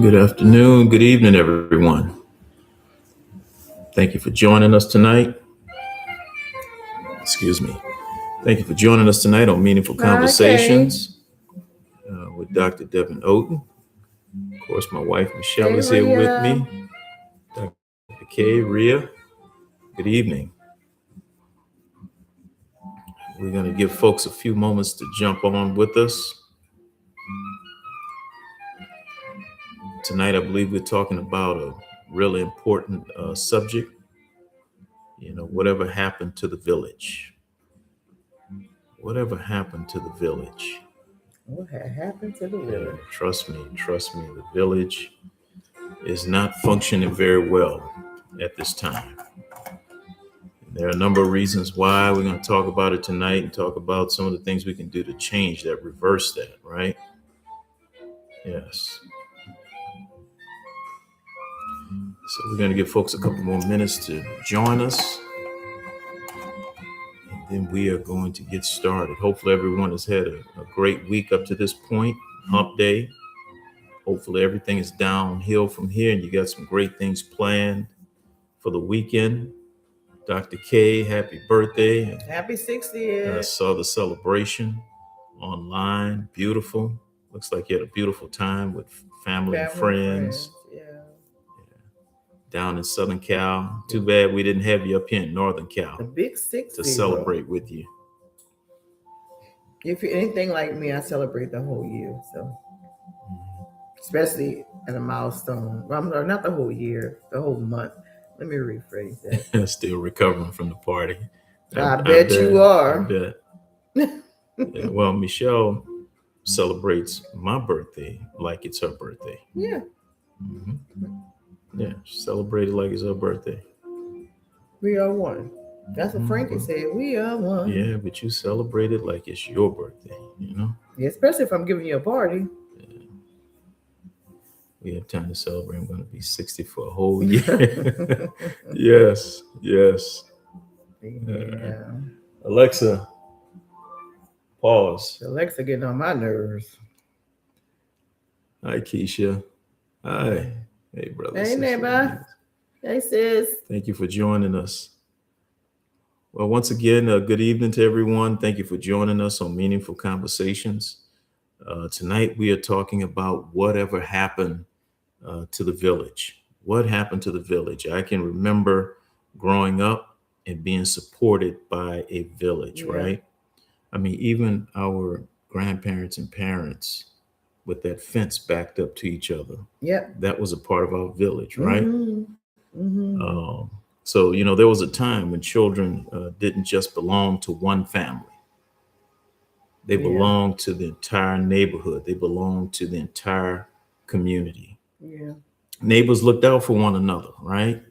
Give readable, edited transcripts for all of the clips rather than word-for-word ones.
Good afternoon, good evening, everyone. Thank you for joining us tonight. Excuse me. Thank you for joining us tonight on Meaningful Okay. Conversations with Dr. Devin Oden. Of course, my wife Michelle Hey, is here with Rhea. me. Dr. Kay, Rhea, good evening. We're going to give folks a few moments to jump on with us. Tonight, I believe we're talking about a really important subject. Whatever happened to the village? Whatever happened to the village? What had happened to the Yeah, village? trust me, the village is not functioning very well at this time. There are a number of reasons why. We're going to talk about it tonight and talk about some of the things we can do to change that, reverse that, right? Yes. So we're going to give folks a couple more minutes to join us, and then we are going to get started. Hopefully, everyone has had a great week up to this point, hump day. Hopefully, everything is downhill from here, and you got some great things planned for the weekend. Dr. K, happy birthday. Happy I 60th. saw the celebration online. Beautiful. Looks like you had a beautiful time with family and Family and friends friends. Yeah. down in Southern Cal. Too bad we didn't have you up here in Northern The Cal big to 60. celebrate with you. If you're anything like me, I celebrate the whole year. So, especially at a milestone. Well, not the whole year, the whole month. Let me rephrase that. Still recovering from the party. I I bet bet. you I are. bet. Yeah, well, Michelle celebrates my birthday like it's her birthday. Yeah. hmm Yeah, she celebrated like it's her birthday. We are one. That's what Frankie Well, said. We are one. yeah, but you celebrate it like it's your birthday. Yeah, especially if I'm giving you a party. We have time to celebrate. I'm going to be 60 for a whole year. Yes, yes. Uh, Yeah. Alexa, pause. Alexa getting on my nerves. Hi, Keisha. Hi. Hey, brother, Hey, sister. neighbor. Hey, sis. Thank you for joining us. Well, once again, good evening to everyone. Thank you for joining us on Meaningful Conversations. Tonight, we are talking about whatever happened to the village. What happened to the village? I can remember growing up and being supported by a village, Yeah. right? I mean, even our grandparents and parents with that fence backed up to each other, Yep. that was a part of our village, right? Mm-hmm. Mm-hmm. Um, so, there was a time when children didn't just belong to one family. They Yeah. belonged to the entire neighborhood. They belonged to the entire community. Yeah. Neighbors looked out for one another, right?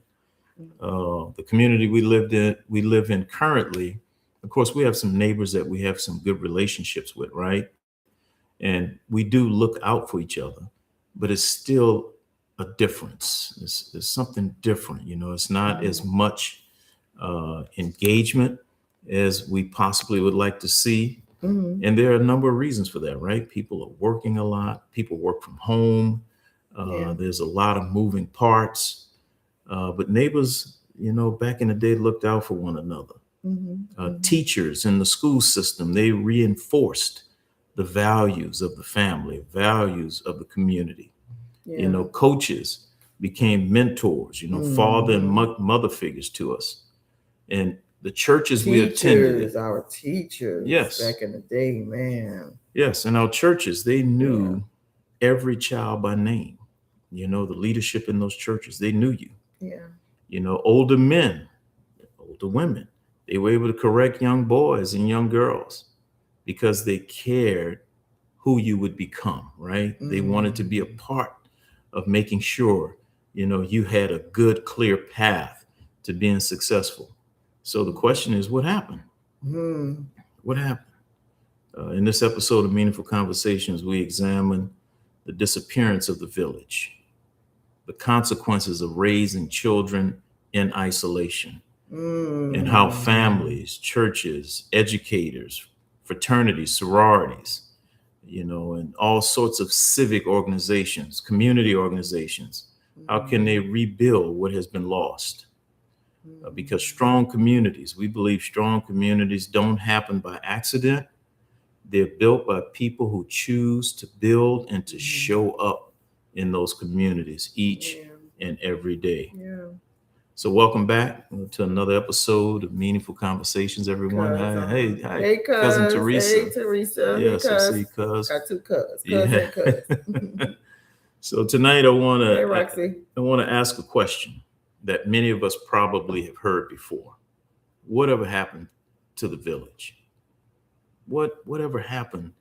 The community we live in currently, of course, we have some neighbors that we have some good relationships with, right? And we do look out for each other, but it's still a difference. It's something different, It's not as much engagement as we possibly would like to see. Mm-hmm. And there are a number of reasons for that, right? People are working a lot, people work from home, Yeah. there's a lot of moving parts. But neighbors, back in the day looked out for one another. Mm-hmm. Mm-hmm. Teachers in the school system, they reinforced the values of the family, values of the community. Yeah. Coaches became mentors, father and Mm-hmm. mother figures to us. And the churches we attended, Teachers, our teachers yes, back in the day, man. yes, and our churches, they Yeah. knew every child by name. The leadership in those churches, they knew you. Yeah. Older men, older women, they were able to correct young boys and young girls because they cared who you would become, right? They wanted to be a Mm-hmm. part of making sure, you had a good, clear path to being successful. So the question is, what happened? Mm-hmm. What happened? In this episode of Meaningful Conversations, we examine the disappearance of the village, the consequences of raising children in isolation, and how Mm-hmm. families, churches, educators, fraternities, sororities, and all sorts of civic organizations, community organizations. How can they rebuild what has been lost? Because strong communities, we believe strong communities don't happen by accident. They're built by people who choose to build and to show up in those communities each and every day. Yeah. So welcome back to another episode of Meaningful Conversations, everyone. Hi, Hey, cousin cuz. Teresa. Hey, Teresa. Yes, Hey, I cuz. see, cuz. Got two cuz. Cuz Yeah. and cuz. So tonight I want Hey, to Roxy. I want to ask a question that many of us probably have heard before. Whatever happened to the village? Whatever happened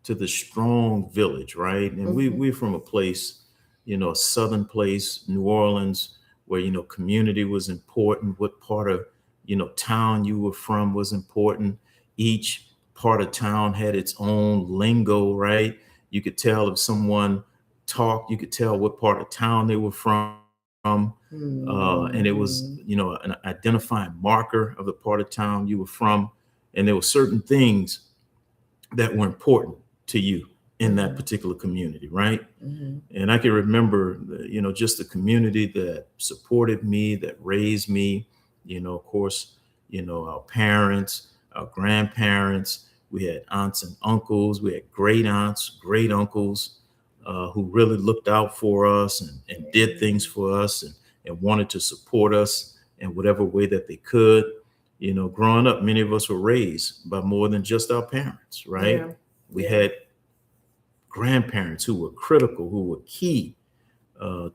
to the strong village, right? And we're from a place, a southern place, New Orleans, where community was important. What part of town you were from was important. Each part of town had its own lingo, right? You could tell if someone talked, you could tell what part of town they were from. And it was, an identifying marker of the part of town you were from. And there were certain things that were important to you in that particular community, right? And I can remember, just the community that supported me, that raised me, of course, our parents, our grandparents, we had aunts and uncles, we had great aunts, great uncles who really looked out for us and did things for us and wanted to support us in whatever way that they could. Growing up, many of us were raised by more than just our parents, right? Yeah. We had grandparents who were critical, who were key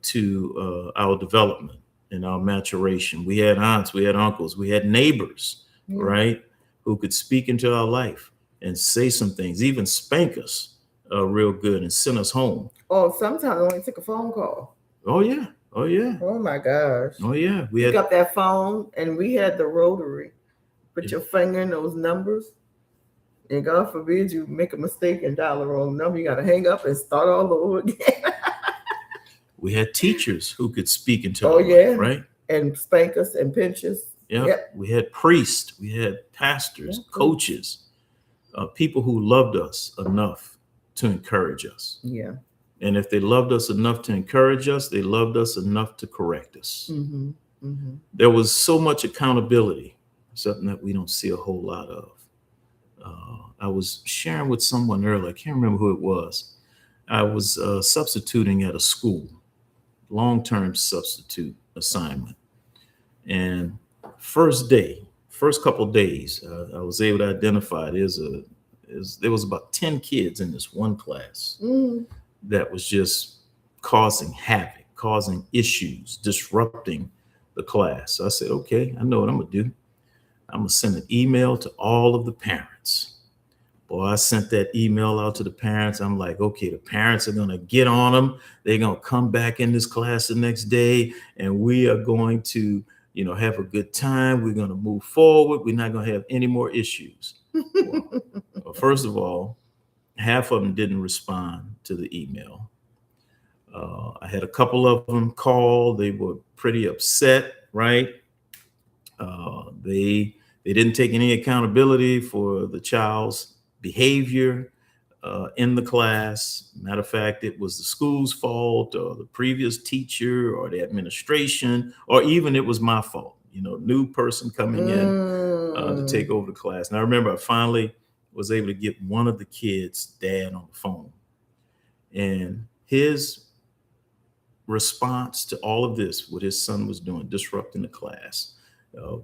to our development and our maturation. We had aunts, we had uncles, we had neighbors, right, who could speak into our life and say some things, even spank us real good and send us home. Oh, sometimes I only took a phone call. Oh, yeah. Oh, yeah. Oh, my gosh. Oh, yeah. We got that phone, and we had the rotary. Put your finger in those numbers. And God forbid you make a mistake and dial the wrong number. You got to hang up and start all over again. We had teachers who could speak into our life, right? And spank us and pinch us. Yep. We had priests, we had pastors, coaches, people who loved us enough to encourage us. Yeah. And if they loved us enough to encourage us, they loved us enough to correct us. There was so much accountability, something that we don't see a whole lot of. I was sharing with someone earlier, I can't remember who it was. I was substituting at a school, long-term substitute assignment. And first couple days, I was able to identify there was about 10 kids in this one class that was just causing havoc, causing issues, disrupting the class. So I said, okay, I know what I'm gonna do. I'm gonna send an email to all of the parents. Boy, I sent that email out to the parents. I'm like, okay, the parents are gonna get on them. They're gonna come back in this class the next day, and we are going to, have a good time. We're gonna move forward. We're not gonna have any more issues. Well, first of all, half of them didn't respond to the email. I had a couple of them call. They were pretty upset, right? They didn't take any accountability for the child's behavior in the class. Matter of fact, it was the school's fault or the previous teacher or the administration, or even it was my fault. New person coming in to take over the class. And I remember I finally was able to get one of the kids' dad on the phone. And his response to all of this, what his son was doing, disrupting the class,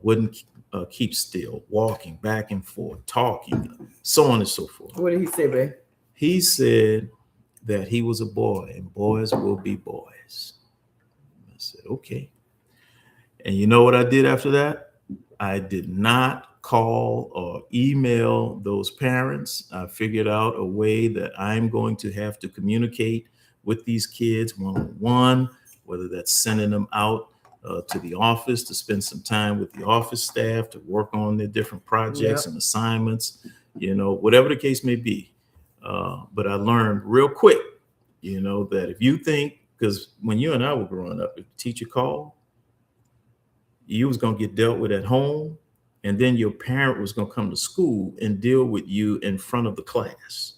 wouldn't keep still, walking back and forth, talking, so on and so forth. What did he say, babe? He said that he was a boy and boys will be boys. I said, okay. And you know what I did after that? I did not call or email those parents. I figured out a way that I'm going to have to communicate with these kids one-on-one, whether that's sending them out to the office to spend some time with the office staff to work on their different projects and assignments, whatever the case may be. But I learned real quick, that if you think, because when you and I were growing up, if the teacher called, you was going to get dealt with at home, and then your parent was going to come to school and deal with you in front of the class.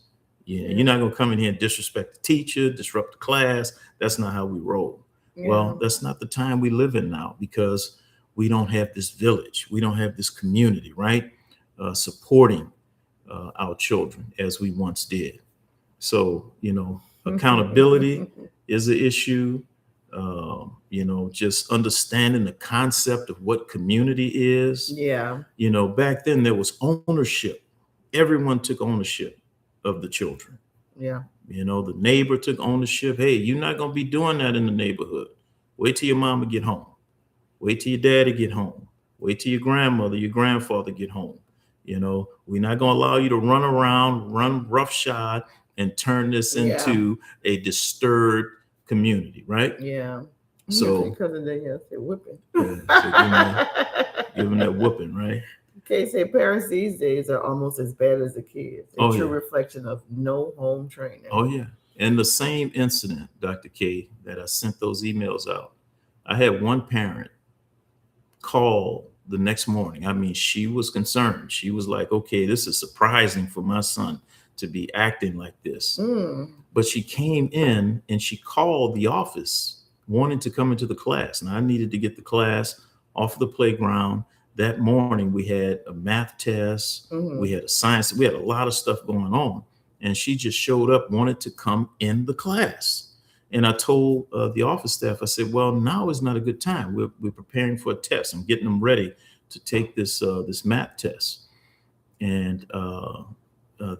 Yeah, you're not gonna come in here and disrespect the teacher, disrupt the class. That's not how we roll. Well, that's not the time we live in now, because we don't have this village, we don't have this community, right? Supporting our children as we once did. So, accountability is an issue. Just understanding the concept of what community is. Yeah. Back then there was ownership. Everyone took ownership of the children. Yeah. The neighbor took ownership. Hey, you're not going to be doing that in the neighborhood. Wait till your mama get home. Wait till your daddy get home. Wait till your grandmother, your grandfather get home. We're not going to allow you to run around, run roughshod, and turn this into a disturbed community, right? Yeah. So because of the whipping. Give them that whooping, right? Okay, say parents these days are almost as bad as the kids. A true reflection of no home training. Oh yeah. And the same incident, Dr. K, that I sent those emails out, I had one parent call the next morning. I mean, she was concerned. She was like, okay, this is surprising for my son to be acting like this. But she came in and she called the office wanting to come into the class. And I needed to get the class off the playground. That morning we had a math test, we had a science, we had a lot of stuff going on. And she just showed up, wanted to come in the class. And I told the office staff, I said, well, now is not a good time. We're preparing for a test. I'm getting them ready to take this math test. And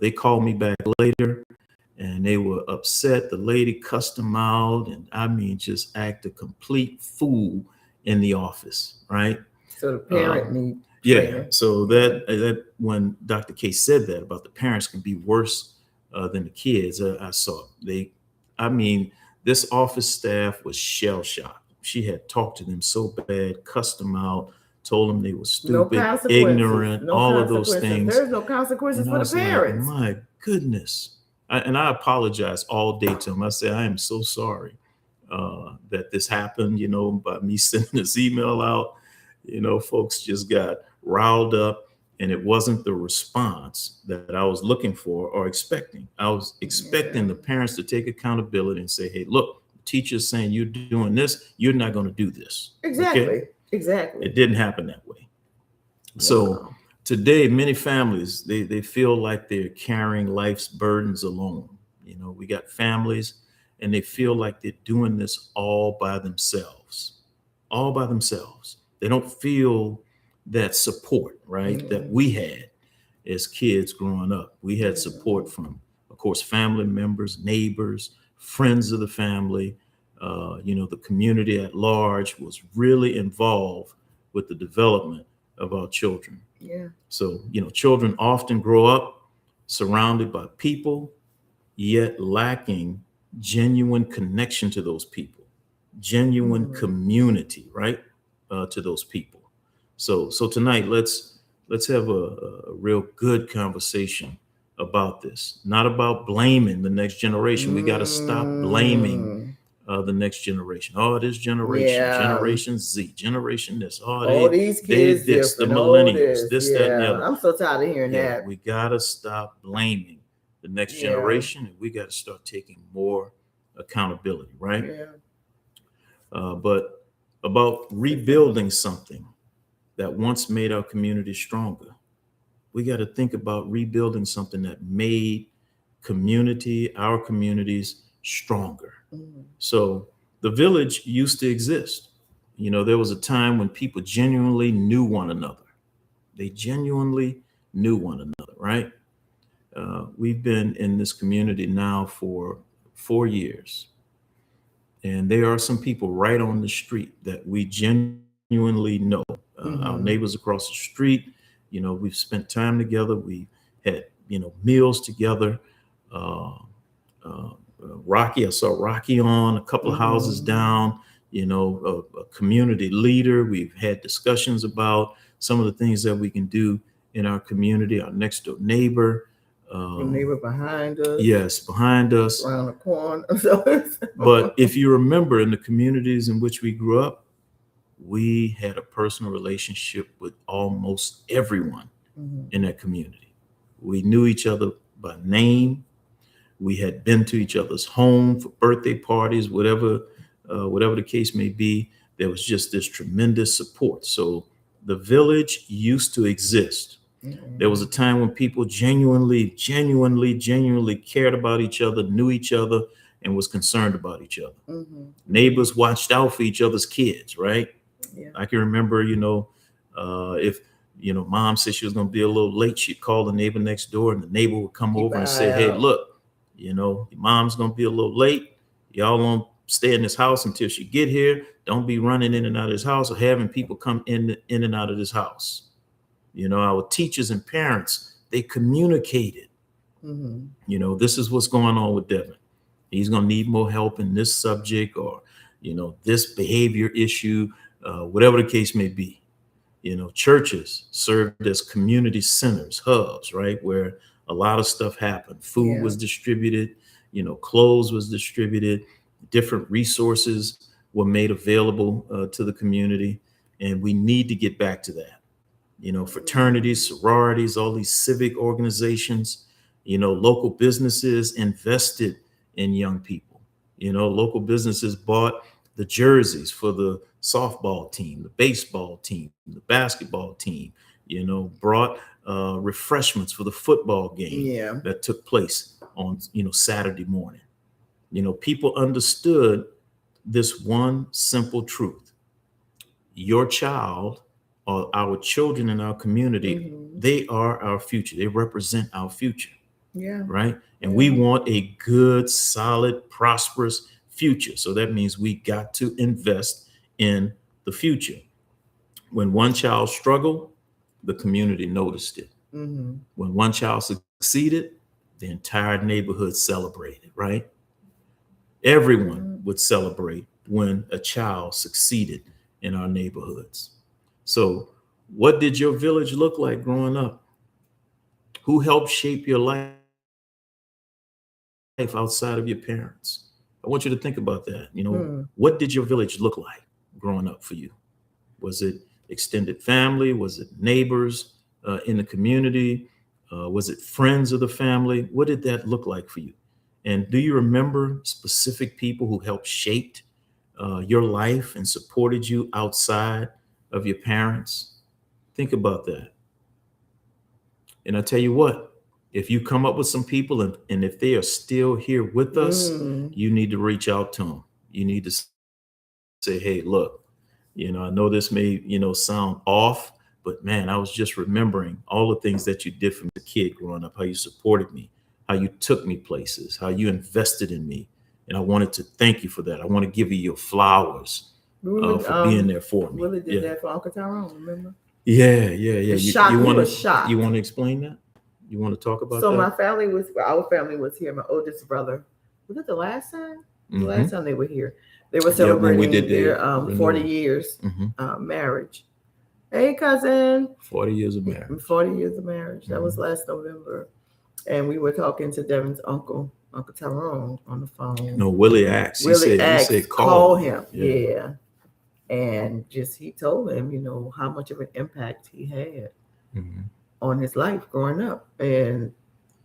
they called me back later and they were upset. The lady cussed them out, and I mean, just act a complete fool in the office, right? So the parent needs training. So that when Dr. K said that about the parents can be worse than the kids, I saw this office staff was shell shocked. She had talked to them so bad, cussed them out, told them they were stupid, ignorant, all of those things. There's no consequences for the parents. Like, my goodness. And I apologize all day to them. I said, I am so sorry that this happened, by me sending this email out. Folks just got riled up, and it wasn't the response that I was looking for or expecting. I was expecting the parents to take accountability and say, hey, look, the teacher's saying you're doing this, you're not going to do this. Exactly. Okay? Exactly. It didn't happen that way. Wow. So today, many families, they feel like they're carrying life's burdens alone. We got families, and they feel like they're doing this all by themselves. All by themselves. They don't feel that support, right, that we had as kids growing up. We had support from, of course, family members, neighbors, friends of the family. The community at large was really involved with the development of our children. Yeah. So, children often grow up surrounded by people, yet lacking genuine connection to those people, genuine community, right, to those people. So tonight, let's have a real good conversation about this. Not about blaming the next generation. We got to stop blaming the next generation. Oh, this generation, Generation Z, generation this. Oh, these kids, this, the millennials, this, that, and the other. I'm so tired of hearing that. We got to stop blaming the next generation, and we got to start taking more accountability, right? But about rebuilding something that once made our community stronger, we got to think about rebuilding something that made our communities stronger. So the village used to exist. There was a time when people genuinely knew one another. They genuinely knew one another, right? We've been in this community now for 4 years. And there are some people right on the street that we genuinely know. Our neighbors across the street, we've spent time together. We had, meals together. Rocky, I saw Rocky on a couple of houses down, a community leader. We've had discussions about some of the things that we can do in our community, our next door neighbor. The neighbor behind us. Yes, behind us. Around the corner. But if you remember, in the communities in which we grew up, we had a personal relationship with almost everyone in that community. We knew each other by name. We had been to each other's home for birthday parties, whatever the case may be. There was just this tremendous support. So the village used to exist. There was a time when people genuinely cared about each other, knew each other, and was concerned about each other. Neighbors watched out for each other's kids, right? Yeah. I can remember, if mom said she was going to be a little late, she'd call the neighbor next door, and the neighbor would come over and say, "Hey, look, your mom's going to be a little late. Y'all won't stay in this house until she get here. Don't be running in and out of this house or having people come in and out of this house." Our teachers and parents, they communicated. This is what's going on with Devin. He's going to need more help in this subject, or this behavior issue, whatever the case may be. Churches served as community centers, hubs, right, where a lot of stuff happened. Food was distributed, clothes was distributed, different resources were made available to the community, and we need to get back to that. Fraternities, sororities, all these civic organizations, local businesses invested in young people. Local businesses bought the jerseys for the softball team, the baseball team, the basketball team, brought refreshments for the football game that took place on, Saturday morning. People understood this one simple truth. Your child, or our children in our community, they are our future. They represent our future. Yeah. Right. And we want a good, solid, prosperous future. So that means we got to invest in the future. When one child struggled, the community noticed it. When one child succeeded, the entire neighborhood celebrated, right? Everyone would celebrate when a child succeeded in our neighborhoods. So what did your village look like growing up? Who helped shape your life outside of your parents? I want you to think about that. What did your village look like growing up for you? Was it extended family? Was it neighbors in the community? Was it friends of the family? What did that look like for you? And do you remember specific people who helped shape your life and supported you outside of your parents? Think about that. And I tell you what, if you come up with some people and if they are still here with us, you need to reach out to them. You need to say, "Hey, look, I know this may, sound off, but man, I was just remembering all the things that you did for me as a kid growing up, how you supported me, how you took me places, how you invested in me. And I wanted to thank you for that. I want to give you your flowers for being there for me." Willie did that for Uncle Tyrone, remember? Yeah. He was shocked. You want to explain that? You want to talk about that? So our family was here. My oldest brother, was it the last time? The last time they were here. They were celebrating their 40 years marriage. Hey, cousin. 40 years of marriage. 40 years of marriage. That was last November. And we were talking to Devin's uncle, Uncle Tyrone, on the phone. No, Willie asked. He said, call him. Yeah. And he told him, how much of an impact he had on his life growing up. And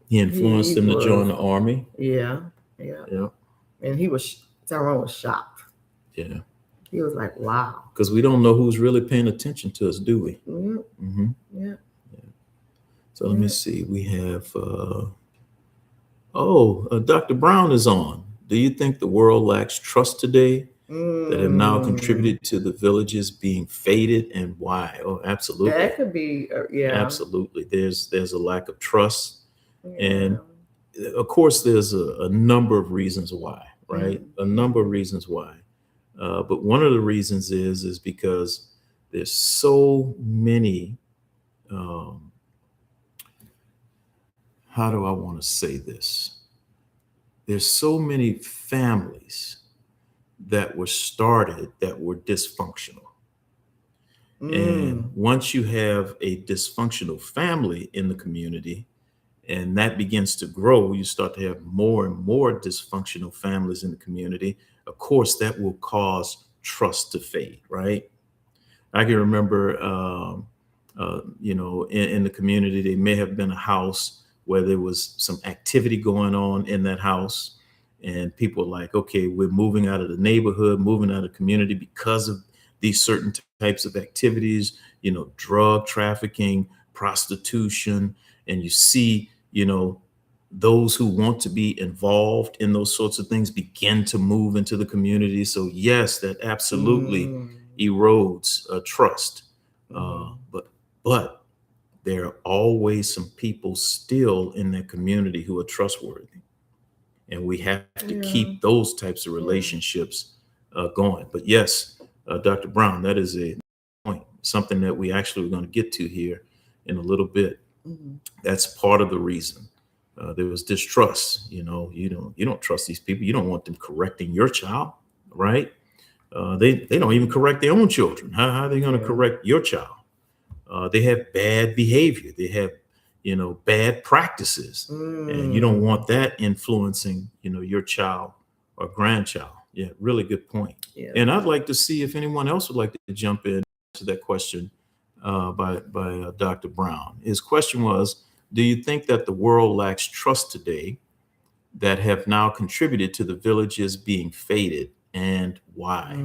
he influenced him to join the army. Yeah. And Tyrone was shocked. Yeah. He was like, wow. Because we don't know who's really paying attention to us, do we? Yeah. So let me see. We have, Dr. Brown is on. Do you think the world lacks trust today that have now contributed to the villages being faded, and why? Oh, absolutely. That could be, Absolutely. There's a lack of trust. And of course, there's a number of reasons why, right? A number of reasons why. But one of the reasons is because there's so many, how do I want to say this? There's so many families that were started that were dysfunctional. And once you have a dysfunctional family in the community and that begins to grow, you start to have more and more dysfunctional families in the community. Of course, that will cause trust to fade, right? I can remember, in the community, there may have been a house where there was some activity going on in that house, and people were like, okay, we're moving out of the neighborhood, moving out of the community because of these certain types of activities, drug trafficking, prostitution. And you see, those who want to be involved in those sorts of things begin to move into the community. So yes, that absolutely erodes trust. But there are always some people still in that community who are trustworthy, and we have to keep those types of relationships going. But yes, Dr. Brown, that is a point, something that we actually are going to get to here in a little bit. That's part of the reason. There was distrust. You don't trust these people. You don't want them correcting your child, right? They don't even correct their own children. How are they going to correct your child? They have bad behavior. They have, bad practices, and you don't want that influencing, your child or grandchild. Yeah, really good point. Yeah. And I'd like to see if anyone else would like to jump in to that question by Dr. Brown. His question was, do you think that the world lacks trust today that have now contributed to the villages being faded, and why?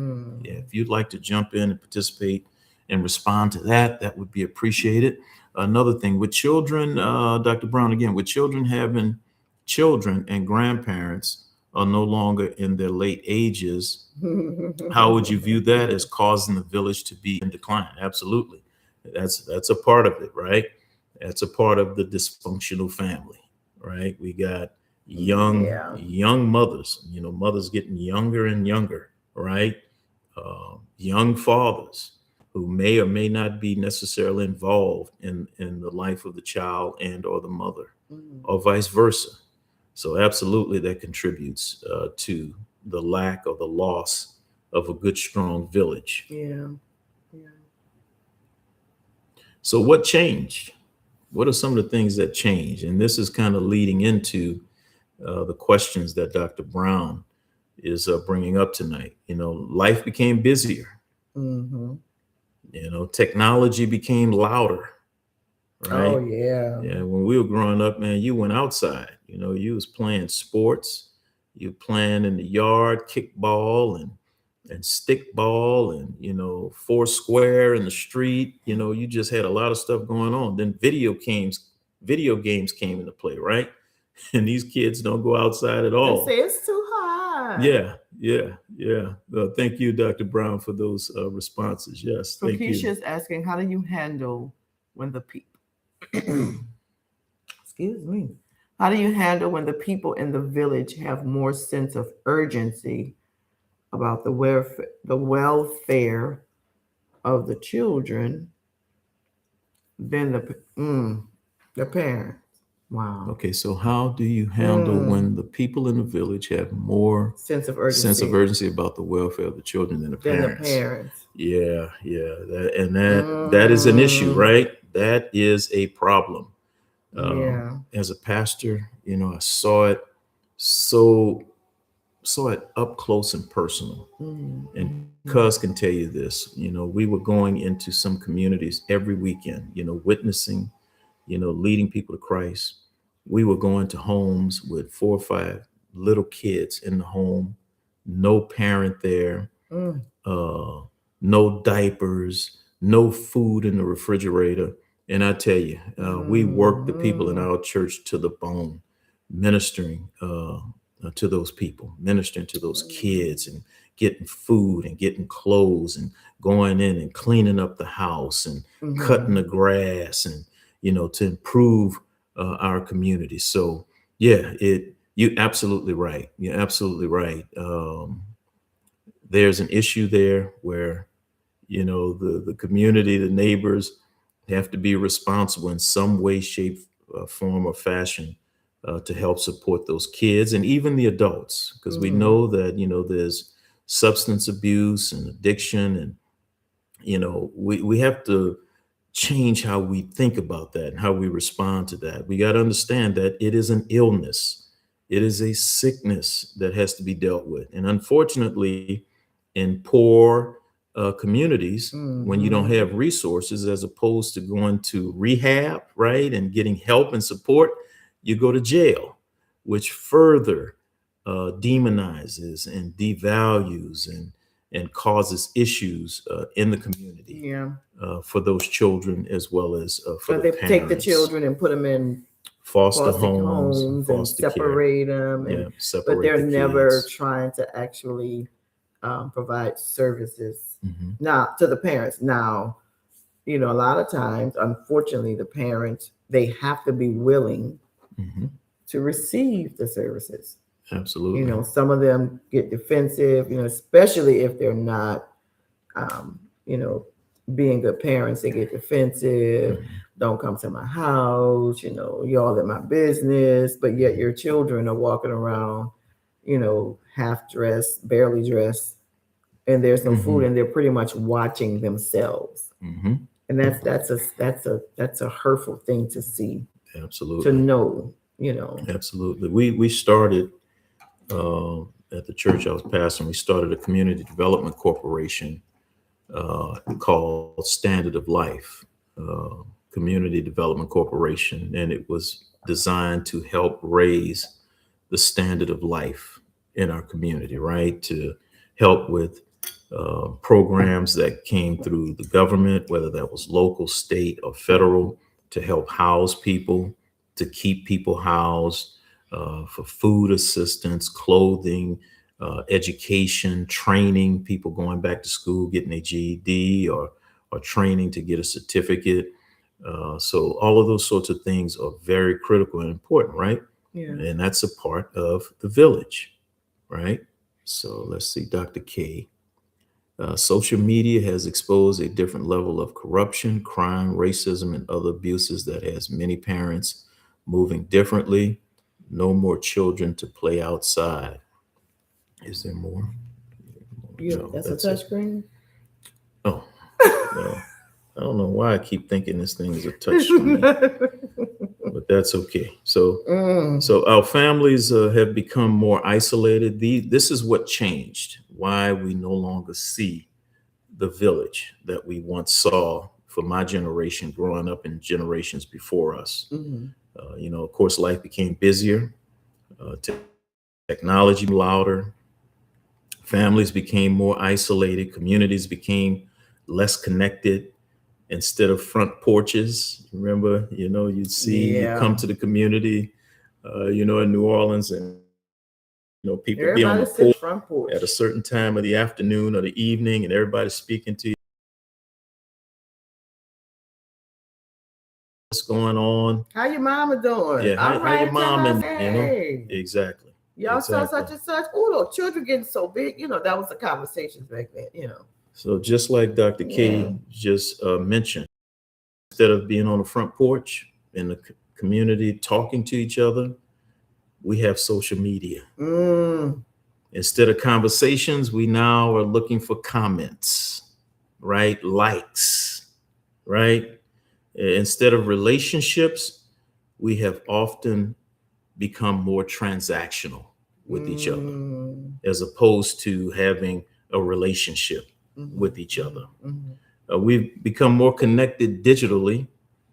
Yeah, if you'd like to jump in and participate and respond to that, that would be appreciated. Another thing with children, Dr. Brown, again, with children having children and grandparents are no longer in their late ages, how would you view that as causing the village to be in decline? Absolutely. That's a part of it, right? That's a part of the dysfunctional family, right? We got young mothers, mothers getting younger and younger, right? Young fathers who may or may not be necessarily involved in the life of the child and or the mother, or vice versa. So absolutely that contributes to the lack or the loss of a good, strong village. Yeah. So what changed? What are some of the things that changed? And this is kind of leading into the questions that Dr. Brown is bringing up tonight. Life became busier. Technology became louder, right? Oh, yeah. Yeah. When we were growing up, man, you went outside. You was playing sports. You playing in the yard, kickball and stickball and, four square in the street. You just had a lot of stuff going on. Then video games came into play, right? And these kids don't go outside at all. They say it's too hot. Yeah. Thank you, Dr. Brown, for those responses. Yes, so thank you. Keisha's asking, how do you handle when the people, excuse me, how do you handle when the people in the village have more sense of urgency about the welfare of the children than the parents? Wow. Okay, so how do you handle when the people in the village have more sense of urgency about the welfare of the children than the parents? Yeah. That is an issue, right? That is a problem. As a pastor, I saw it up close and personal. And Cuz can tell you this, we were going into some communities every weekend, witnessing, leading people to Christ. We were going to homes with 4 or 5 little kids in the home, no parent there, no diapers, no food in the refrigerator. And I tell you, we worked the people in our church to the bone, ministering to those people, ministering to those kids, and getting food and getting clothes and going in and cleaning up the house and cutting the grass and, to improve our community. So yeah, you're absolutely right. You're absolutely right. There's an issue there where, the community, the neighbors have to be responsible in some way, shape, form, or fashion to help support those kids and even the adults, because we know that, there's substance abuse and addiction, and, we have to change how we think about that and how we respond to that. We got to understand that it is an illness. It is a sickness that has to be dealt with. And unfortunately, in poor communities, when you don't have resources, as opposed to going to rehab, right, and getting help and support, you go to jail, which further demonizes and devalues and causes issues in the community. Yeah. For those children as well as for but the they parents. take the children and put them in foster homes and foster separate care. them, Yeah, but they're the never kids. trying to actually provide services Mm-hmm. now to the parents. Now, a lot of times, unfortunately, the parents, they have to be willing Mm-hmm. to receive the services. Absolutely. Some of them get defensive, especially if they're not, um, you know, being good parents. They get defensive. Mm-hmm. Don't come to my house. You're all in my business. But yet your children are walking around, half dressed, barely dressed, and there's no food, Mm-hmm. and they're pretty much watching themselves. Mm-hmm. And that's a hurtful thing to see, to Absolutely. know. Absolutely. We started at the church I was pastoring. We started a community development corporation called Standard of Life, Community Development Corporation, and it was designed to help raise the standard of life in our community, right? To help with programs that came through the government, whether that was local, state, or federal, to help house people, to keep people housed, for food assistance, clothing, education, training, people going back to school, getting a GED or training to get a certificate. So all of those sorts of things are very critical and important, right? Yeah. And that's a part of the village, right? So let's see, Dr. K. Social media has exposed a different level of corruption, crime, racism, and other abuses that has many parents moving differently. No more children to play outside. Is there more? Yeah, No, that's a that's it. touchscreen. Oh, well, I don't know why I keep thinking this thing is a touch screen, but that's okay. So our families have become more isolated. This is what changed. Why we no longer see the village that we once saw for my generation growing up and generations before us. Of course, life became busier, technology louder, families became more isolated, communities became less connected. Instead of front porches, remember, you'd see, you come to the community, in New Orleans, and people be on the front porch at a certain time of the afternoon or the evening, and everybody's speaking to you. What's going on? How your mama doing? Yeah, how your mom and hey, exactly. Y'all saw Exactly. such and such. Oh, those children getting so big. That was the conversations back then. So just like Dr. K just mentioned, instead of being on the front porch in the community talking to each other, we have social media. Instead of conversations, we now are looking for comments, right? Likes, right? Instead of relationships, we have often become more transactional with each other, as opposed to having a relationship with each other. We've become more connected digitally,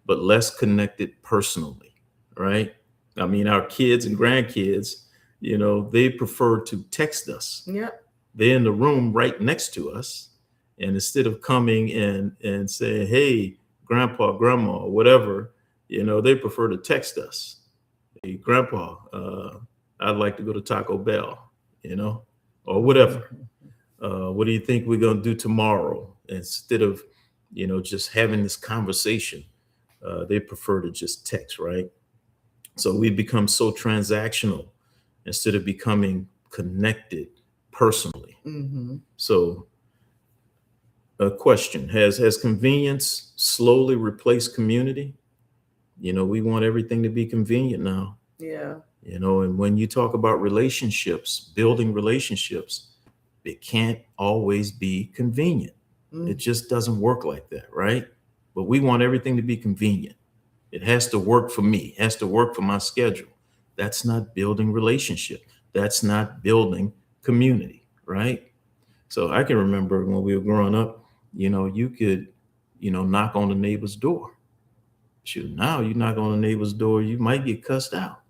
but less connected personally, right? I mean, our kids and grandkids, they prefer to text us. Yep. They're in the room right next to us. And instead of coming and saying, hey, grandpa, grandma, or whatever, they prefer to text us. Hey, grandpa, I'd like to go to Taco Bell, or whatever. What do you think we're going to do tomorrow? Instead of, just having this conversation, they prefer to just text, right? So we've become so transactional instead of becoming connected personally. So a question, has convenience slowly replaced community? We want everything to be convenient now. Yeah. And when you talk about relationships, building relationships, it can't always be convenient. It just doesn't work like that, right? But we want everything to be convenient. It has to work for me, it has to work for my schedule. That's not building relationship. That's not building community, right? So I can remember when we were growing up, you could, knock on the neighbor's door. Shoot, now you knock on the neighbor's door, you might get cussed out.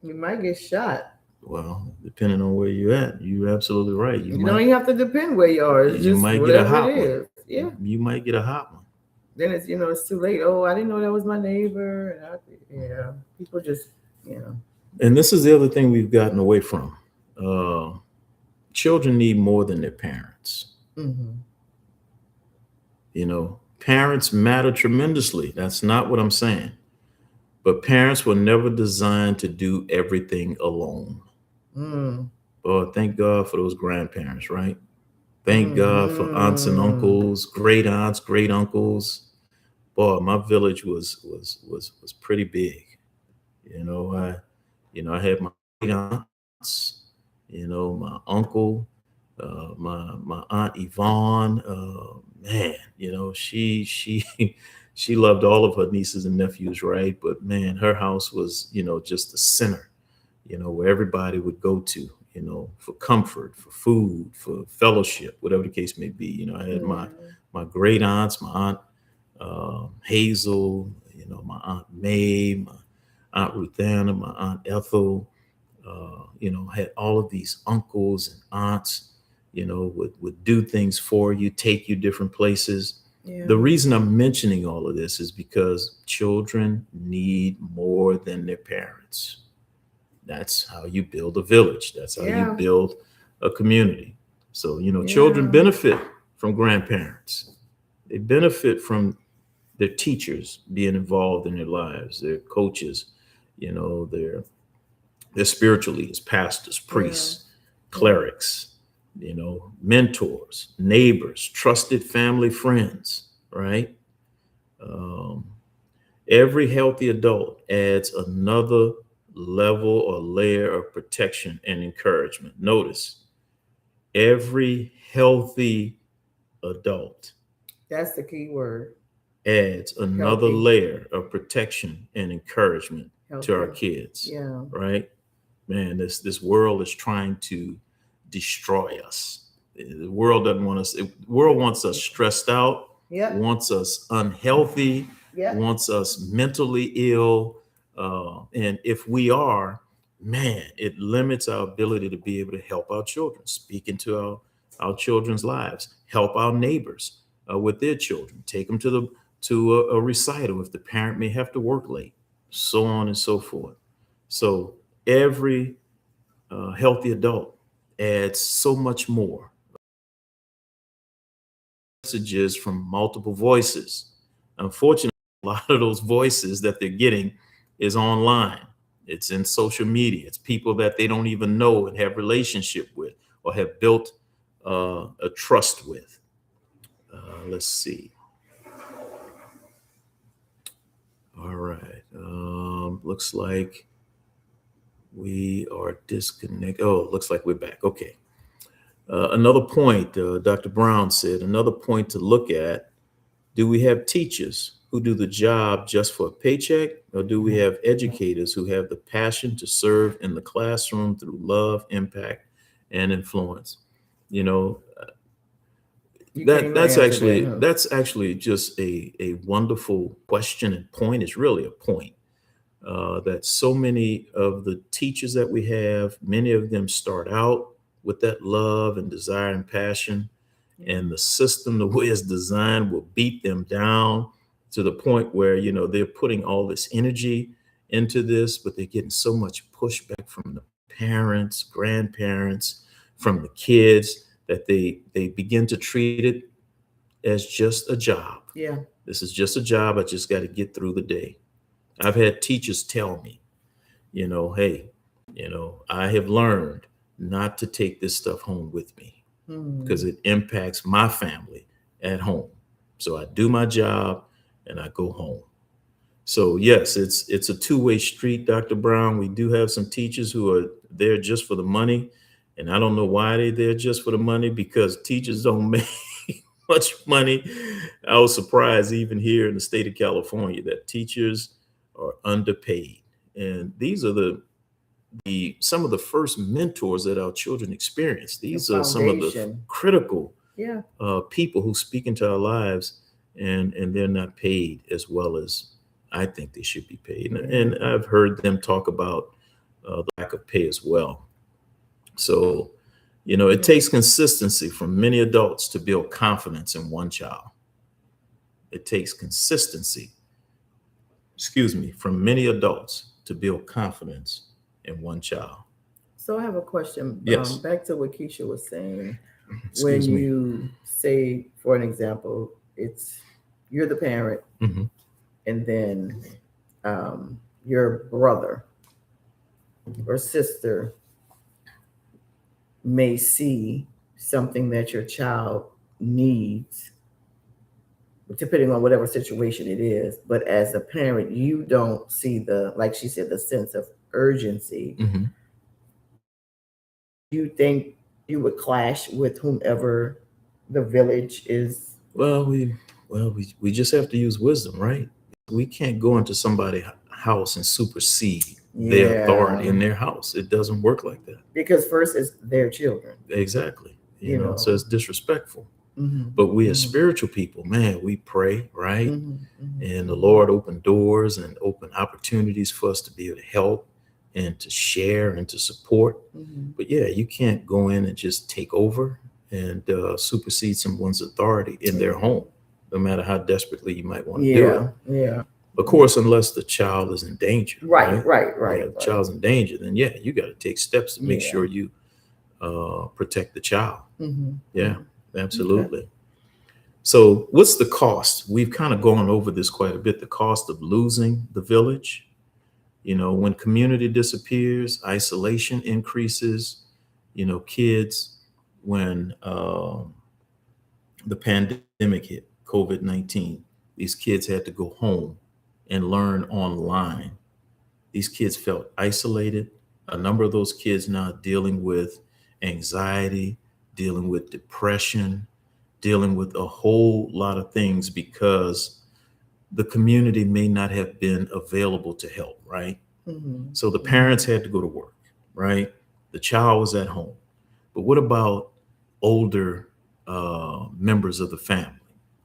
You might get shot. Well, depending on where you're at, you're absolutely right. You don't even have to depend where you are. It's you just might get a whatever hot it one. is. Yeah. You might get a hot one. Then it's it's too late. Oh, I didn't know that was my neighbor. Yeah. People just And this is the other thing we've gotten away from. Children need more than their parents. Mm-hmm. Parents matter tremendously. That's not what I'm saying. But parents were never designed to do everything alone. Oh, thank God for those grandparents, right? Thank God for aunts and uncles, great aunts, great uncles. Boy, my village was pretty big. I had my great aunts, my uncle, my aunt Yvonne. Man, she she loved all of her nieces and nephews, right? But man, her house was just the center, where everybody would go to, for comfort, for food, for fellowship, whatever the case may be. I had my great aunts, my aunt Hazel, my aunt May, my aunt Ruthanna, my aunt Ethel. Had all of these uncles and aunts, would do things for you, take you different places. Yeah. The reason I'm mentioning all of this is because children need more than their parents. That's how you build a village. That's how you build a community. So, children benefit from grandparents. They benefit from their teachers being involved in their lives, their coaches, their spiritual leaders, pastors, priests, clerics, mentors, neighbors, trusted family, friends, right? Every healthy adult adds another level or layer of protection and encouragement. Notice, every healthy adult. That's the key word. Adds another layer of protection and encouragement to our kids. Yeah. Right? Man, this world is trying to destroy us. The world doesn't want us. The world wants us stressed out. Wants us unhealthy. Wants us mentally ill. And if we are, man, it limits our ability to be able to help our children, speak into our children's lives, help our neighbors with their children, take them to a recital if the parent may have to work late, so on and so forth. So every healthy adult adds so much more. Messages from multiple voices. Unfortunately, a lot of those voices that they're getting is online. It's in social media. It's people that they don't even know and have relationship with or have built a trust with. Let's see. All right. Looks like we are disconnected. Oh, looks like we're back. Okay. Another point, Dr. Brown said, another point to look at, do we have teachers who do the job just for a paycheck, or do we have educators who have the passion to serve in the classroom through love, impact, and influence? That's actually just a wonderful question and point. It's really a point. That so many of the teachers that we have, many of them start out with that love and desire and passion, and the system, the way it's designed, will beat them down to the point where they're putting all this energy into this, but they're getting so much pushback from the parents, grandparents, from the kids, that they begin to treat it as just a job. Yeah, this is just a job. I just got to get through the day. I've had teachers tell me, hey, I have learned not to take this stuff home with me because it impacts my family at home. So I do my job and I go home. So yes, it's a two-way street, Dr. Brown. We do have some teachers who are there just for the money. And I don't know why they're there just for the money, because teachers don't make much money. I was surprised even here in the state of California that teachers are underpaid. And these are some of the first mentors that our children experience. These are some of the critical people who speak into our lives, and they're not paid as well as I think they should be paid. And I've heard them talk about the lack of pay as well. So, it takes consistency from many adults to build confidence in one child. It takes consistency, from many adults to build confidence in one child. So I have a question. Yes. Back to what Keisha was saying. Excuse When me. you say, for an example, you're the parent, Mhm. and then your brother or sister may see something that your child needs, depending on whatever situation it is. But as a parent, you don't see like she said, the sense of urgency. Mhm. You think you would clash with whomever the village is? Well, we just have to use wisdom, right? We can't go into somebody's house and supersede their authority in their house. It doesn't work like that. Because first it's their children. Exactly. You know. So it's disrespectful. Mm-hmm. But we as spiritual people, man, we pray, right? And the Lord opened doors and opened opportunities for us to be able to help and to share and to support. But yeah, you can't go in and just take over and supersede someone's authority in their home, no matter how desperately you might want to do it. Yeah. Of course, unless the child is in danger. Right. If the child's in danger, then yeah, you got to take steps to make sure you protect the child. Yeah, absolutely. Okay. So what's the cost? We've kind of gone over this quite a bit, the cost of losing the village. When community disappears, isolation increases. Kids, when the pandemic hit, COVID-19, these kids had to go home and learn online. These kids felt isolated. A number of those kids now dealing with anxiety, dealing with depression, dealing with a whole lot of things because the community may not have been available to help, right? So the parents had to go to work, right? The child was at home. But what about older members of the family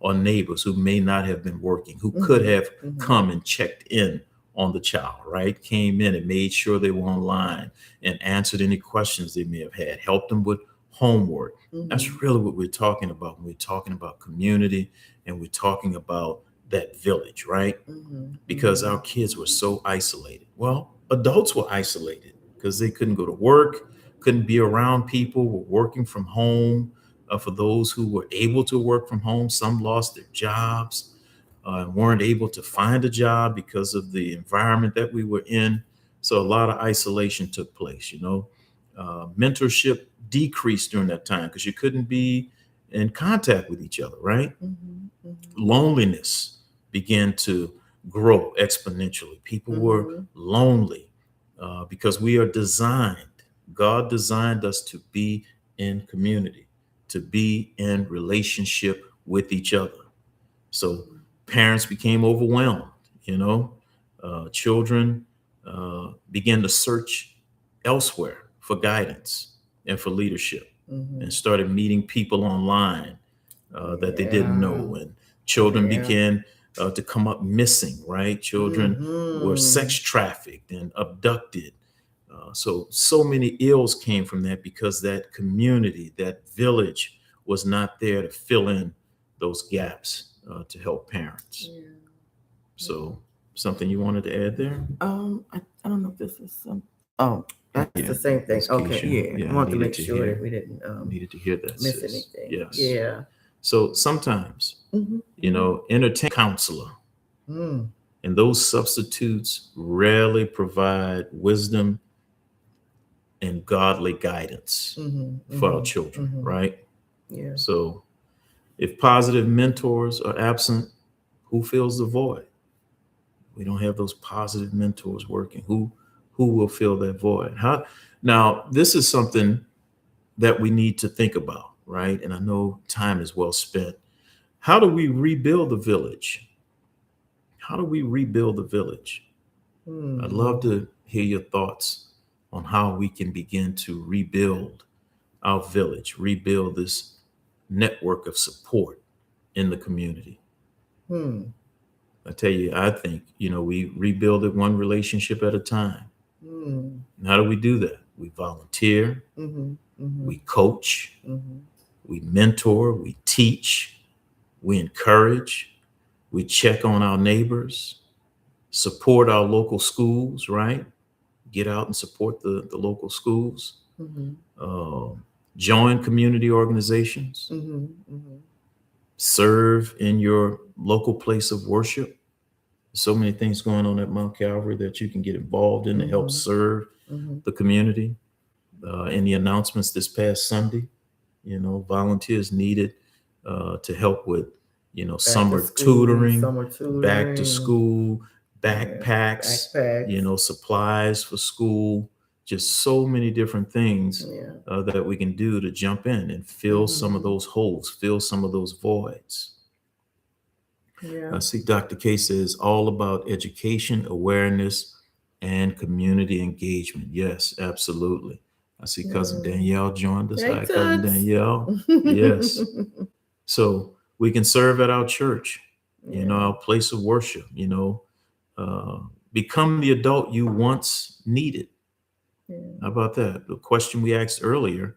or neighbors who may not have been working, who could have come and checked in on the child, right? Came in and made sure they were online and answered any questions they may have had, helped them with homework. That's really what we're talking about when we're talking about community and we're talking about that village, right? Because our kids were so isolated. Well, adults were isolated because they couldn't go to work, couldn't be around people, were working from home. For those who were able to work from home, some lost their jobs and weren't able to find a job because of the environment that we were in. So a lot of isolation took place, mentorship decreased during that time because you couldn't be in contact with each other, right? Loneliness began to grow exponentially. People were lonely because we are designed. God designed us to be in community, to be in relationship with each other. So parents became overwhelmed, children began to search elsewhere for guidance and for leadership and started meeting people online that they didn't know. And children began to come up missing, right? Children were sex trafficked and abducted. So many ills came from that because that community, that village was not there to fill in those gaps to help parents. So something you wanted to add there? I don't know if this is some. Oh, that's the same thing. Okay, I want to make sure that we didn't needed to hear that. Miss anything. Yes. Yeah. So sometimes, entertain counselor, and those substitutes rarely provide wisdom and godly guidance for our children, right? Yeah. So if positive mentors are absent, who fills the void? We don't have those positive mentors working. Who will fill that void? Now, this is something that we need to think about, right? And I know time is well spent. How do we rebuild the village? How do we rebuild the village? I'd love to hear your thoughts on how we can begin to rebuild our village, rebuild this network of support in the community. I tell you, I think, we rebuild it one relationship at a time. Mm. And how do we do that? We volunteer, we coach, we mentor, we teach, we encourage, we check on our neighbors, support our local schools, right? Get out and support the local schools. Join community organizations, serve in your local place of worship. So many things going on at Mount Calvary that you can get involved in to help serve the community. In the announcements this past Sunday, volunteers needed to help with, summer tutoring, back to school, backpacks, supplies for school, just so many different things that we can do to jump in and fill some of those holes, fill some of those voids. I see Dr. K says all about education, awareness, and community engagement. Yes, absolutely. I see Cousin Danielle joined us. Hi, Cousin Danielle. Yes. So we can serve at our church, our place of worship, become the adult you once needed. How about that? The question we asked earlier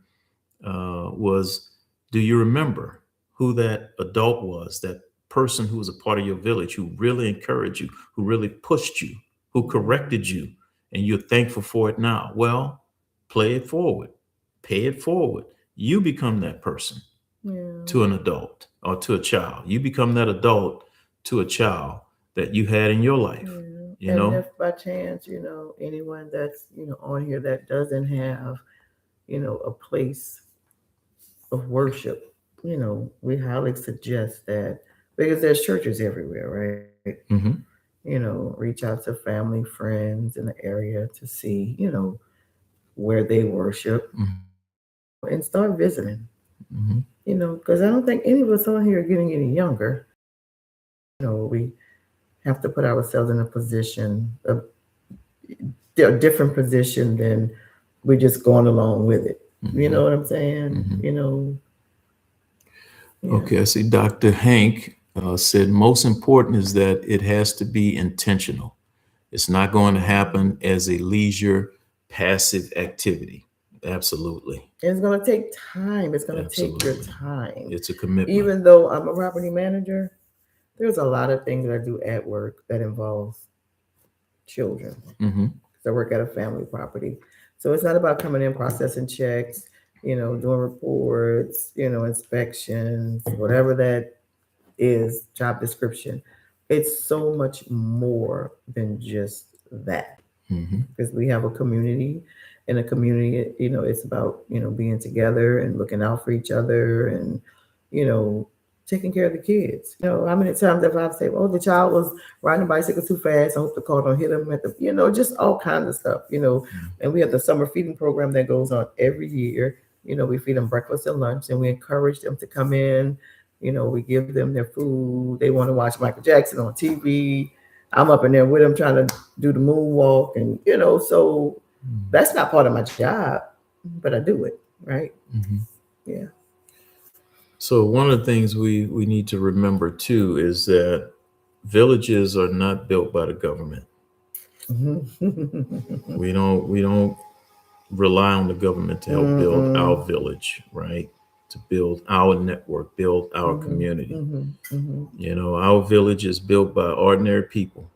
was, do you remember who that adult was, that person who was a part of your village, who really encouraged you, who really pushed you, who corrected you, and you're thankful for it now? Well, play it forward, pay it forward. You become that person to an adult or to a child. You become that adult to a child that you had in your life. And if by chance, anyone that's, on here that doesn't have, a place of worship, we highly suggest that, because there's churches everywhere, right? Reach out to family, friends in the area to see, where they worship and start visiting. Because I don't think any of us on here are getting any younger. We have to put ourselves in a position, a different position than we're just going along with it. You know what I'm saying? Okay, I see Dr. Hank said most important is that it has to be intentional. It's not going to happen as a leisure, passive activity. Absolutely. It's going to take time. It's going to take your time. It's a commitment. Even though I'm a property manager, there's a lot of things I do at work that involves children. I work at a family property. So it's not about coming in, processing checks, doing reports, inspections, whatever that is, job description. It's so much more than just that. Because we have a community, and a community, it's about, being together and looking out for each other and, taking care of the kids. How many times have I said, oh, the child was riding a bicycle too fast. I hope the car don't hit him at the, just all kinds of stuff, And we have the summer feeding program that goes on every year. We feed them breakfast and lunch, and we encourage them to come in. We give them their food. They want to watch Michael Jackson on TV. I'm up in there with them trying to do the moonwalk, and, so that's not part of my job, but I do it, right? Yeah. So one of the things we need to remember too is that villages are not built by the government. We don't rely on the government to help build our village, right? To build our network, build our community. Our village is built by ordinary people,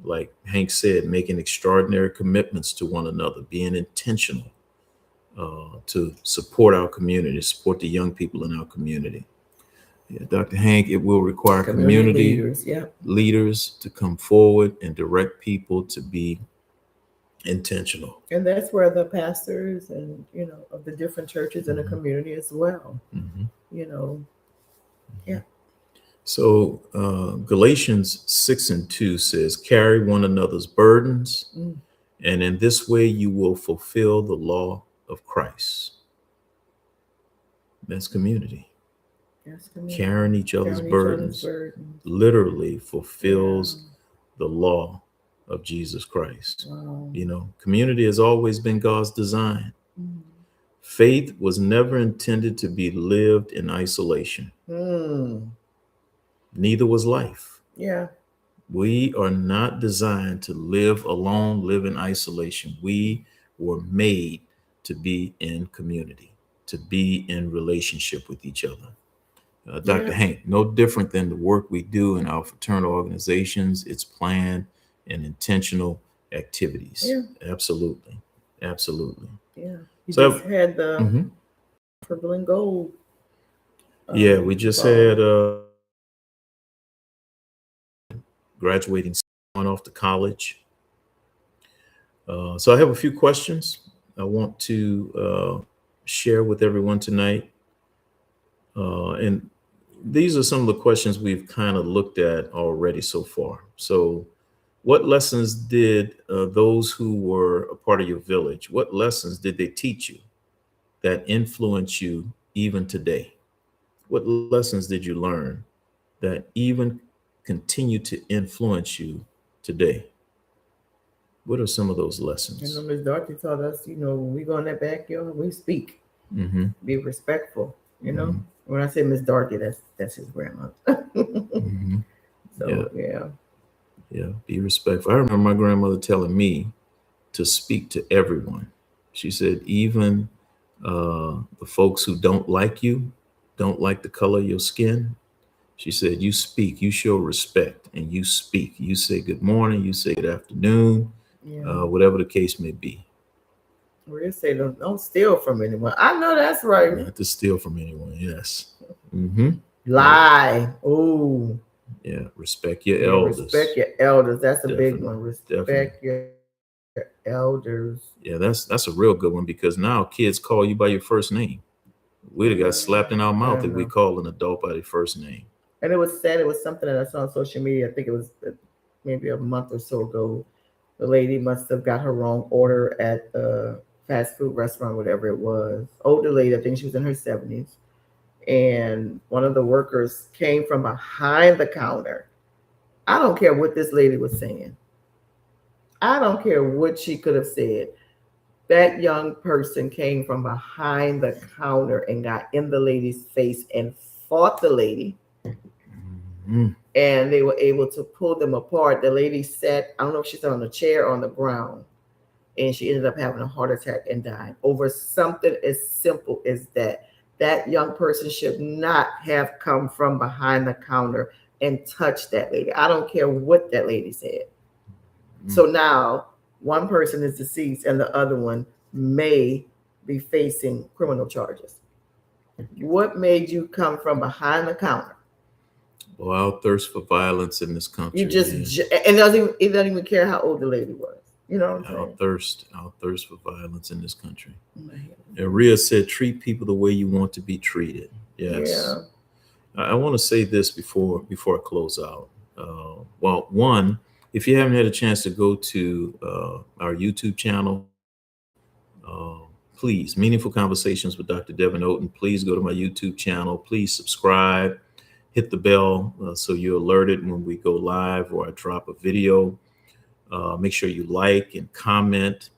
like Hank said, making extraordinary commitments to one another, being intentional to support our community, support the young people in our community. Yeah, Dr. Hank, it will require community leaders to come forward and direct people to be intentional. And that's where the pastors and, of the different churches in the community as well, Yeah. So Galatians 6:2 says, carry one another's burdens, and in this way you will fulfill the law of Christ. That's community. Carrying each other's burdens literally fulfills the law of Jesus Christ. Wow. Community has always been God's design. Faith was never intended to be lived in isolation. Neither was life. Yeah. We are not designed to live alone, live in isolation. We were made to be in community, to be in relationship with each other. Dr. Yeah. Hank, no different than the work we do in our fraternal organizations. It's planned and intentional activities. Yeah. Absolutely. Absolutely. Yeah. You So, just had the purple and gold. yeah, we just had graduating someone off to college. So I have a few questions I want to share with everyone tonight. And these are some of the questions we've kind of looked at already so far. So, what lessons did those who were a part of your village, what lessons did they teach you that influence you even today? What lessons did you learn that even continue to influence you today? What are some of those lessons? Miss Dorothy taught us, when we go in that backyard, we speak, Mm-hmm. be respectful. Mm-hmm. When I say Miss Dorothy, that's his grandmother. Mm-hmm. So yeah. Yeah, be respectful. I remember my grandmother telling me to speak to everyone. She said, even the folks who don't like you, don't like the color of your skin. She said, you speak, you show respect, and you speak. You say good morning, you say good afternoon, Yeah. whatever the case may be. We say don't steal from anyone. I know that's right. Not to steal from anyone. Yes. Mm-hmm. Lie. Oh. Yeah. Respect your elders. Respect your elders. That's a big Definitely. one. Respect Definitely. your elders. Yeah, that's a real good one because now kids call you by your first name. We'd have got slapped in our mouth if we called an adult by their first name. And it was sad. It was something that I saw on social media. I think it was maybe a month or so ago. The lady must have got her wrong order at the fast food restaurant, whatever it was. Older lady, I think she was in her 70s. And one of the workers came from behind the counter. I don't care what this lady was saying. I don't care what she could have said. That young person came from behind the counter and got in the lady's face and fought the lady. Mm-hmm. And they were able to pull them apart. The lady sat, I don't know if she sat on a chair or on the ground, and she ended up having a heart attack and died over something as simple as that. That young person should not have come from behind the counter and touched that lady. I don't care what that lady said. So now one person is deceased and the other one may be facing criminal charges. What made you come from behind the counter? Well, our thirst for violence in this country. You just and it doesn't even care how old the lady was. You know what I'm saying? Our thirst for violence in this country. And Rhea said, treat people the way you want to be treated. Yes. Yeah. I want to say this before I close out. Well, one, if you haven't had a chance to go to our YouTube channel, please, Meaningful Conversations with Dr. Devin Oten, please go to my YouTube channel. Please subscribe, hit the bell so you're alerted when we go live or I drop a video. Make sure you like and comment,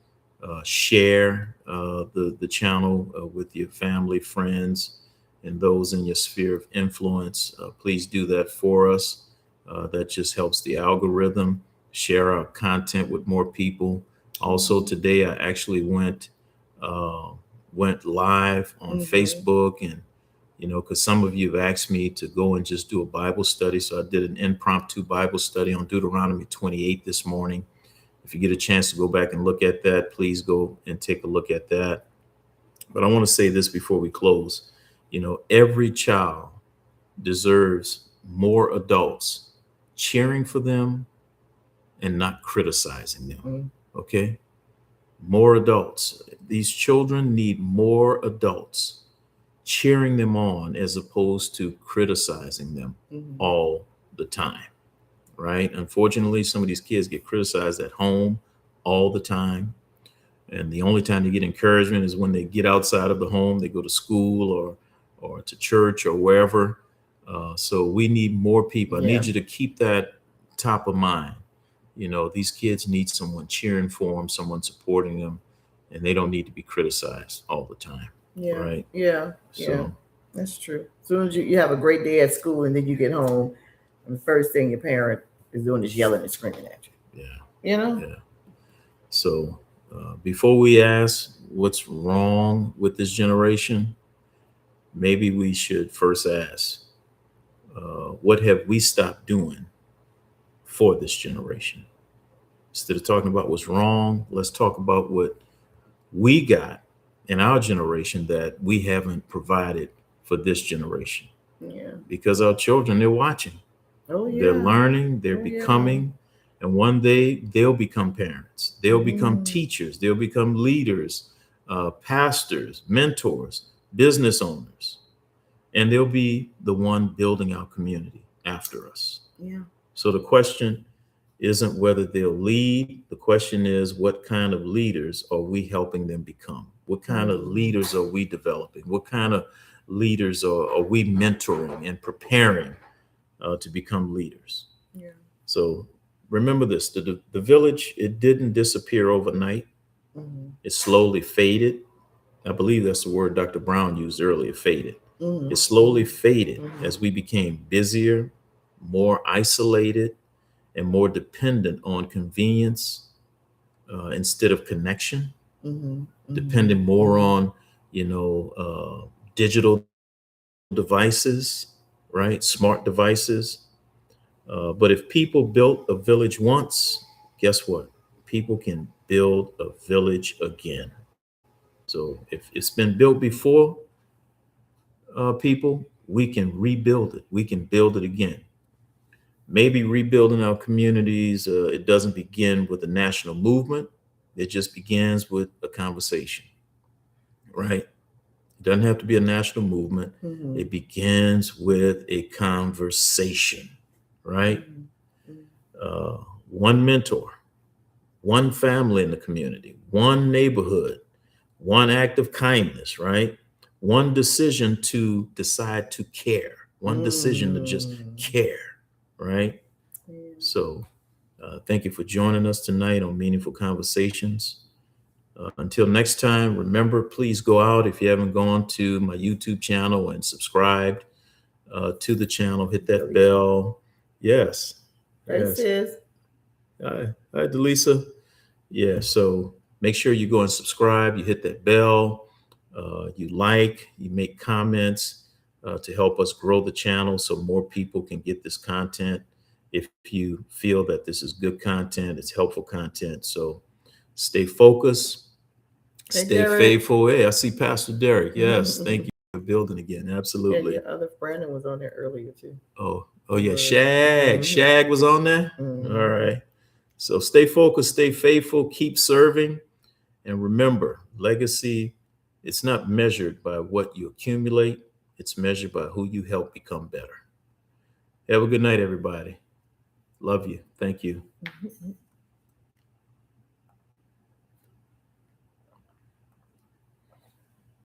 share the channel with your family, friends, and those in your sphere of influence. Please do that for us. That just helps the algorithm. Share our content with more people. Also, today I actually went live on Facebook, and because some of you have asked me to go and just do a Bible study, so I did an impromptu Bible study on Deuteronomy 28 this morning. If you get a chance to go back and look at that, please go and take a look at that. But I want to say this before we close. Every child deserves more adults cheering for them and not criticizing them. Okay? More adults. These children need more adults cheering them on as opposed to criticizing them all the time. Right? Unfortunately, some of these kids get criticized at home all the time. And the only time they get encouragement is when they get outside of the home, they go to school or to church or wherever. So we need more people. I need you to keep that top of mind. These kids need someone cheering for them, someone supporting them, and they don't need to be criticized all the time. Yeah. Right? Yeah. So, that's true. As soon as you have a great day at school and then you get home, and the first thing your parent is doing is yelling and screaming at you. Yeah. You know? Yeah. So before we ask what's wrong with this generation, maybe we should first ask, what have we stopped doing for this generation? Instead of talking about what's wrong, let's talk about what we got in our generation that we haven't provided for this generation. Yeah. Because our children, they're watching. Oh, yeah. They're learning, they're becoming, and one day they'll become parents. They'll become teachers. They'll become leaders, pastors, mentors, business owners, and they'll be the one building our community after us. Yeah. So the question isn't whether they'll lead. The question is, what kind of leaders are we helping them become? What kind of leaders are we developing? What kind of leaders are we mentoring and preparing to become leaders? Yeah. So remember this, the village, it didn't disappear overnight. It slowly faded. I believe that's the word Dr. Brown used earlier, faded. It slowly faded as we became busier, more isolated, and more dependent on convenience instead of connection, depending more on, digital devices, right? Smart devices. But if people built a village once, guess what? People can build a village again. So if it's been built before, people, we can rebuild it. We can build it again. Maybe rebuilding our communities, it doesn't begin with a national movement. It just begins with a conversation, right? It doesn't have to be a national movement. It begins with a conversation, right? One mentor, one family in the community, one neighborhood, one act of kindness, right? One decision to decide to care, one decision to just care, right? So thank you for joining us tonight on Meaningful Conversations. Until next time, remember, please go out if you haven't gone to my YouTube channel and subscribed to the channel, hit that bell. Yes. Yes. Hi, Delisa. Yeah, so make sure you go and subscribe, you hit that bell, you like, you make comments to help us grow the channel so more people can get this content. If you feel that this is good content, it's helpful content. So stay focused, stay faithful. Hey, I see Pastor Derek. Yes, thank you for building again. Absolutely. Yeah, other Brandon was on there earlier too. Oh yeah, Shag. Shag was on there. All right. So stay focused, stay faithful, keep serving. And remember, legacy, it's not measured by what you accumulate. It's measured by who you help become better. Have a good night, everybody. Love you. Thank you.